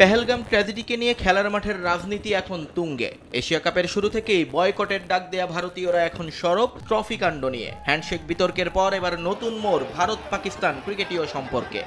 পেহেলগাম ট্র্যাজেডিকে নিয়ে খেলার মাঠের রাজনীতি এখন তুঙ্গে। এশিয়া কাপের শুরু থেকেই বয়কটের ডাক দেয়া ভারতীয়রা এখন সরব ট্রফি কাণ্ড নিয়ে। হ্যান্ডশেক বিতর্কের পর এবার নতুন মোড় ভারত পাকিস্তান ক্রিকেটীয় সম্পর্কে।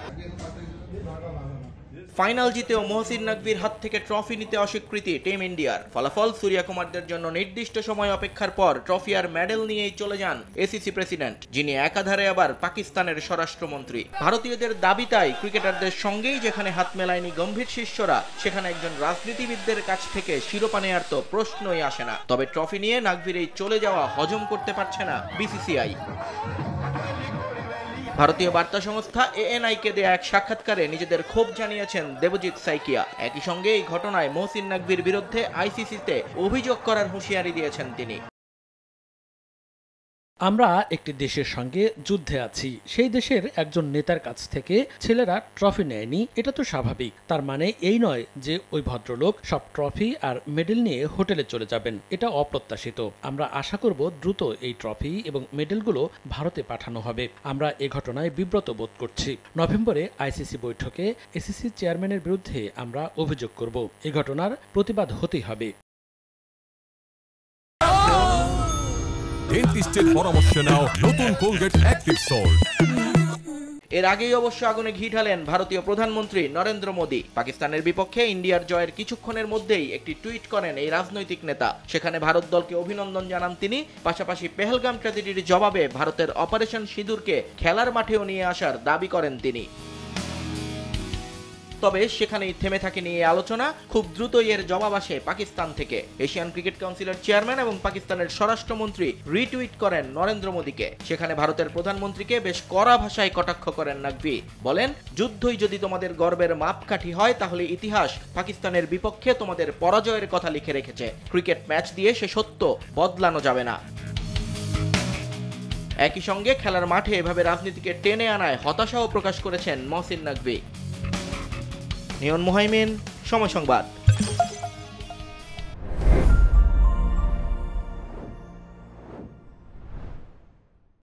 ফাইনাল জিতেও মহসিন নাকভির হাত থেকে ট্রফি নিতে অস্বীকৃতি টিম ইন্ডিয়ার। ফলাফল সূর্যকুমারদের জন্য নির্দিষ্ট সময় অপেক্ষার পর ট্রফি আর মেডেল নিয়েই চলে যান এসিসি প্রেসিডেন্ট, যিনি একাধারে আবার পাকিস্তানের স্বরাষ্ট্রমন্ত্রী। ভারতীয়দের দাবি তাই ক্রিকেটারদের সঙ্গেই যেখানে হাত মেলায়নি গম্ভীর শিষ্যরা, সেখানে একজন রাজনীতিবিদদের কাছ থেকে শিরোপা নেয়ার তো প্রশ্নই আসে না। তবে ট্রফি নিয়ে নাকভির এই চলে যাওয়া হজম করতে পারছে না বিসিসিআই। ভারতীয় বার্তা সংস্থা এএনআই-কে দেয়া এক সাক্ষাৎকারে নিজেদের ক্ষোভ জানিয়েছেন দেবজিৎ সাইকিয়া। একই সঙ্গে এই ঘটনায় মহসিন নাকভির বিরুদ্ধে আইসিসিতে অভিযোগ করার হুঁশিয়ারি দিয়েছেন তিনি। আমরা একটি দেশের সঙ্গে যুদ্ধে আছি, সেই দেশের একজন নেতার কাছ থেকে ছেলেরা ট্রফি নেয়নি, এটা তো স্বাভাবিক। তার মানে এই নয় যে ওই ভদ্রলোক সব ট্রফি আর মেডেল নিয়ে হোটেলে চলে যাবেন, এটা অপ্রত্যাশিত। আমরা আশা করব দ্রুত এই ট্রফি এবং মেডেলগুলো ভারতে পাঠানো হবে। আমরা এ ঘটনায় বিব্রত বোধ করছি। নভেম্বরে আইসিসি বৈঠকে এসিসি চেয়ারম্যানের বিরুদ্ধে আমরা অভিযোগ করব। এই ঘটনার প্রতিবাদ হতেই হবে। ডেন্টিস্টের পরামর্শ নাও নতুন কোলগেট অ্যাক্টিভ সল্ট। এর আগেই অবশ্য আগুনে ঘি ঢালেন ভারতীয় প্রধানমন্ত্রী নরেন্দ্র মোদী। পাকিস্তানের বিপক্ষে ইন্ডিয়ার জয়ের কিছুক্ষণের মধ্যেই একটি টুইট করেন এই রাজনৈতিক নেতা। সেখানে ভারত দলকে অভিনন্দন জানান তিনি। পাশাপাশি পেহেলগাম ট্র্যাজেডির জবাবে ভারতের অপারেশন সিঁদুরকে খেলার মাঠেও নিয়ে আসার দাবি করেন তিনি। তবে সেখানেই থেমে থাকেনি এই আলোচনা। খুব দ্রুতই এর জবাব আসে পাকিস্তান থেকে। এশিয়ান ক্রিকেট কাউন্সিলের চেয়ারম্যান এবং পাকিস্তানের স্বরাষ্ট্রমন্ত্রী রিটুইট করেন নরেন্দ্র মোদীকে। সেখানে ভারতের প্রধানমন্ত্রীকে বেশ কড়া ভাষায় কটাক্ষ করেন নাকভি। বলেন, যুদ্ধই যদি তোমাদের গর্বের মাপকাঠি হয়, তাহলে ইতিহাস পাকিস্তানের বিপক্ষে তোমাদের পরাজয়ের কথা লিখে রেখেছে। ক্রিকেট ম্যাচ দিয়ে সে সত্য বদলানো যাবে না। একই সঙ্গে খেলার মাঠে এভাবে রাজনীতিকে টেনে আনায় হতাশাও প্রকাশ করেছেন মহসিন নাকভি। নিয়ন মুহাইমিন, সময় সংবাদ।